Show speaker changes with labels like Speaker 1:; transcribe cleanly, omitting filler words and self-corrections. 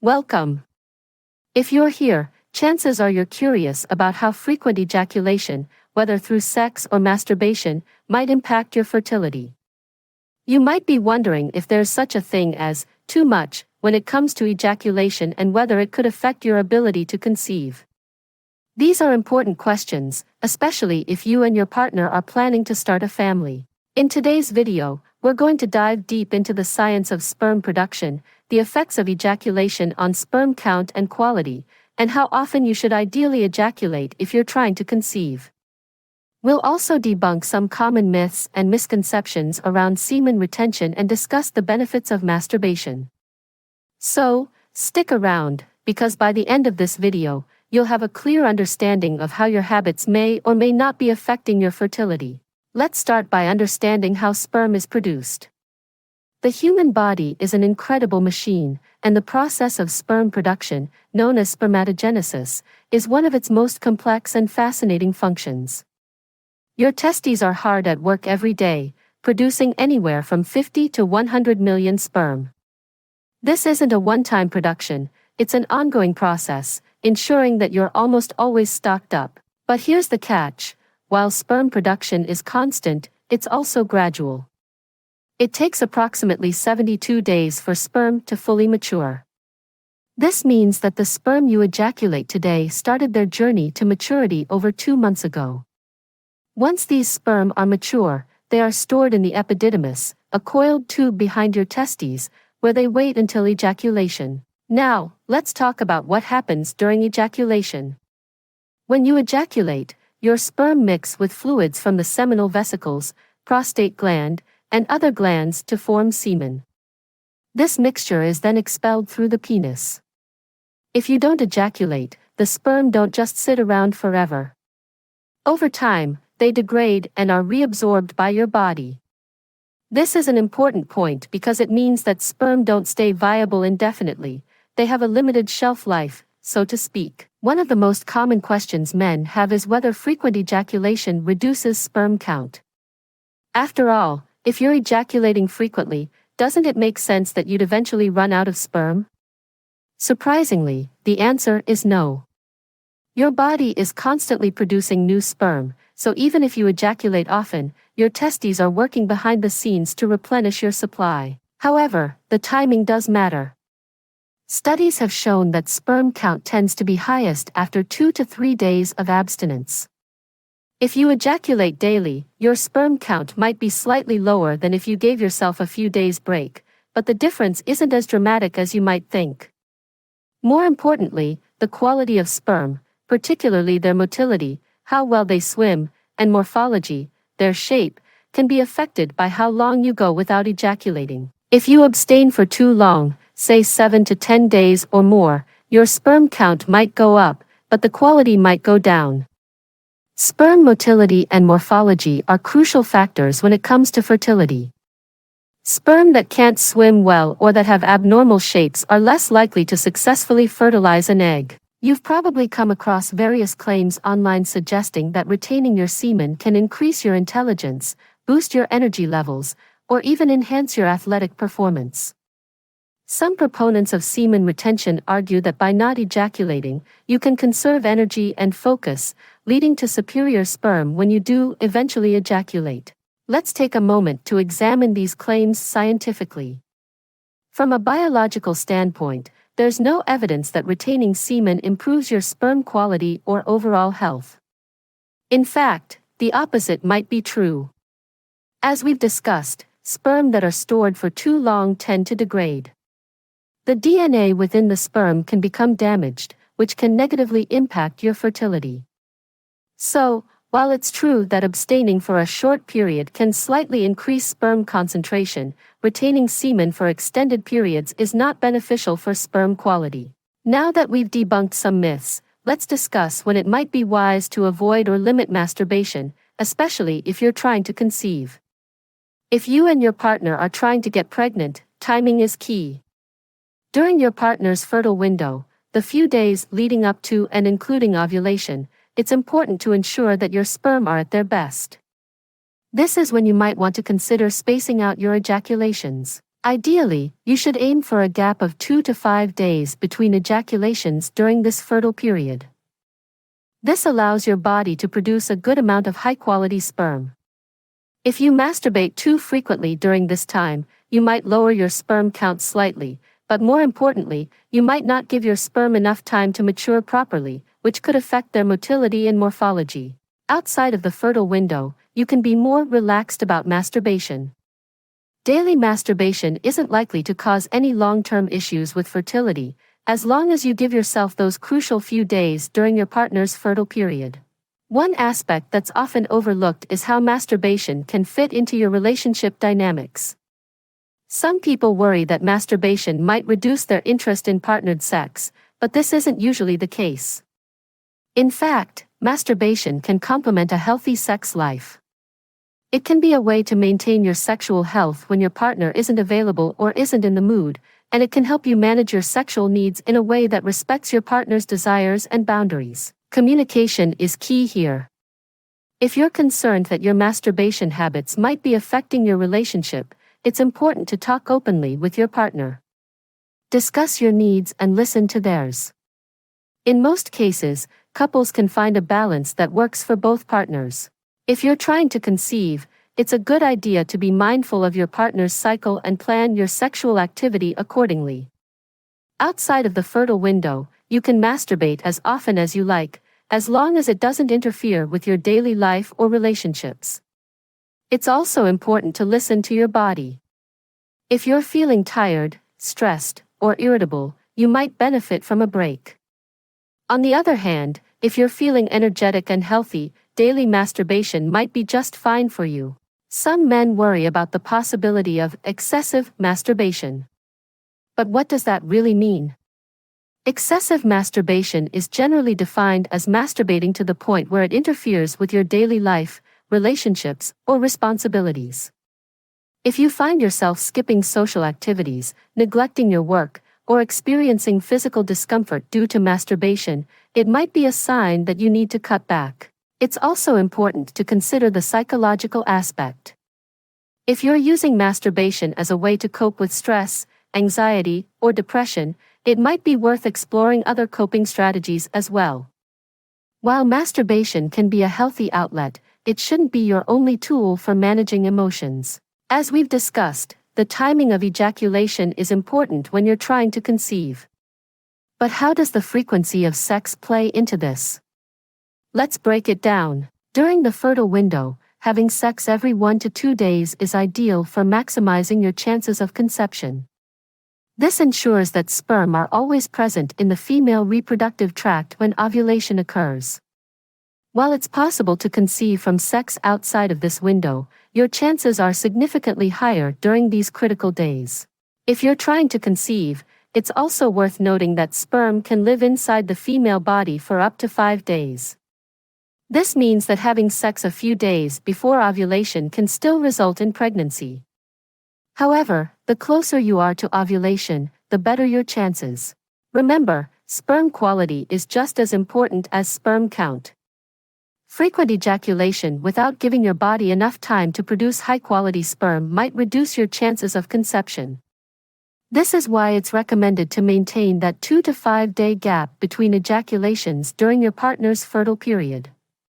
Speaker 1: Welcome. If you're here, chances are you're curious about how frequent ejaculation, whether through sex or masturbation, might impact your fertility. You might be wondering if there's such a thing as too much when it comes to ejaculation and whether it could affect your ability to conceive. These are important questions, especially if you and your partner are planning to start a family. In today's video, we're going to dive deep into the science of sperm production, the effects of ejaculation on sperm count and quality, and how often you should ideally ejaculate if you're trying to conceive. We'll also debunk some common myths and misconceptions around semen retention and discuss the benefits of masturbation. So, stick around, because by the end of this video, you'll have a clear understanding of how your habits may or may not be affecting your fertility. Let's start by understanding how sperm is produced. The human body is an incredible machine, and the process of sperm production, known as spermatogenesis, is one of its most complex and fascinating functions. Your testes are hard at work every day, producing anywhere from 50 to 100 million sperm. This isn't a one-time production, it's an ongoing process, ensuring that you're almost always stocked up. But here's the catch: while sperm production is constant, it's also gradual. It takes approximately 72 days for sperm to fully mature. This means that the sperm you ejaculate today started their journey to maturity over 2 months ago. Once these sperm are mature, they are stored in the epididymis, a coiled tube behind your testes, where they wait until ejaculation. Now, let's talk about what happens during ejaculation. When you ejaculate, your sperm mix with fluids from the seminal vesicles, prostate gland, and other glands to form semen. This mixture is then expelled through the penis. If you don't ejaculate, the sperm don't just sit around forever. Over time, they degrade and are reabsorbed by your body. This is an important point because it means that sperm don't stay viable indefinitely, they have a limited shelf life, so to speak. One of the most common questions men have is whether frequent ejaculation reduces sperm count. After all, if you're ejaculating frequently, doesn't it make sense that you'd eventually run out of sperm? Surprisingly, the answer is no. Your body is constantly producing new sperm, so even if you ejaculate often, your testes are working behind the scenes to replenish your supply. However, the timing does matter. Studies have shown that sperm count tends to be highest after 2 to 3 days of abstinence. If you ejaculate daily, your sperm count might be slightly lower than if you gave yourself a few days break, but the difference isn't as dramatic as you might think. More importantly, the quality of sperm, particularly their motility, how well they swim, and morphology, their shape, can be affected by how long you go without ejaculating. If you abstain for too long, say 7 to 10 days or more, your sperm count might go up, but the quality might go down. Sperm motility and morphology are crucial factors when it comes to fertility. Sperm that can't swim well or that have abnormal shapes are less likely to successfully fertilize an egg. You've probably come across various claims online suggesting that retaining your semen can increase your intelligence, boost your energy levels, or even enhance your athletic performance. Some proponents of semen retention argue that by not ejaculating, you can conserve energy and focus, leading to superior sperm when you do eventually ejaculate. Let's take a moment to examine these claims scientifically. From a biological standpoint, there's no evidence that retaining semen improves your sperm quality or overall health. In fact, the opposite might be true. As we've discussed, sperm that are stored for too long tend to degrade. The DNA within the sperm can become damaged, which can negatively impact your fertility. So, while it's true that abstaining for a short period can slightly increase sperm concentration, retaining semen for extended periods is not beneficial for sperm quality. Now that we've debunked some myths, let's discuss when it might be wise to avoid or limit masturbation, especially if you're trying to conceive. If you and your partner are trying to get pregnant, timing is key. During your partner's fertile window, the few days leading up to and including ovulation, it's important to ensure that your sperm are at their best. This is when you might want to consider spacing out your ejaculations. Ideally, you should aim for a gap of 2 to 5 days between ejaculations during this fertile period. This allows your body to produce a good amount of high-quality sperm. If you masturbate too frequently during this time, you might lower your sperm count slightly, but more importantly, you might not give your sperm enough time to mature properly, which could affect their motility and morphology. Outside of the fertile window, you can be more relaxed about masturbation. Daily masturbation isn't likely to cause any long-term issues with fertility, as long as you give yourself those crucial few days during your partner's fertile period. One aspect that's often overlooked is how masturbation can fit into your relationship dynamics. Some people worry that masturbation might reduce their interest in partnered sex, but this isn't usually the case. In fact, masturbation can complement a healthy sex life. It can be a way to maintain your sexual health when your partner isn't available or isn't in the mood, and it can help you manage your sexual needs in a way that respects your partner's desires and boundaries. Communication is key here. If you're concerned that your masturbation habits might be affecting your relationship, it's important to talk openly with your partner. Discuss your needs and listen to theirs. In most cases, couples can find a balance that works for both partners. If you're trying to conceive, it's a good idea to be mindful of your partner's cycle and plan your sexual activity accordingly. Outside of the fertile window, you can masturbate as often as you like, as long as it doesn't interfere with your daily life or relationships. It's also important to listen to your body. If you're feeling tired, stressed, or irritable, you might benefit from a break. On the other hand, if you're feeling energetic and healthy, daily masturbation might be just fine for you. Some men worry about the possibility of excessive masturbation. But what does that really mean? Excessive masturbation is generally defined as masturbating to the point where it interferes with your daily life, relationships, or responsibilities. If you find yourself skipping social activities, neglecting your work, or experiencing physical discomfort due to masturbation, it might be a sign that you need to cut back. It's also important to consider the psychological aspect. If you're using masturbation as a way to cope with stress, anxiety, or depression, it might be worth exploring other coping strategies as well. While masturbation can be a healthy outlet, it shouldn't be your only tool for managing emotions. As we've discussed, the timing of ejaculation is important when you're trying to conceive. But how does the frequency of sex play into this? Let's break it down. During the fertile window, having sex every 1 to 2 days is ideal for maximizing your chances of conception. This ensures that sperm are always present in the female reproductive tract when ovulation occurs. While it's possible to conceive from sex outside of this window, your chances are significantly higher during these critical days. If you're trying to conceive, it's also worth noting that sperm can live inside the female body for up to 5 days. This means that having sex a few days before ovulation can still result in pregnancy. However, the closer you are to ovulation, the better your chances. Remember, sperm quality is just as important as sperm count. Frequent ejaculation without giving your body enough time to produce high-quality sperm might reduce your chances of conception. This is why it's recommended to maintain that 2 to 5 day gap between ejaculations during your partner's fertile period.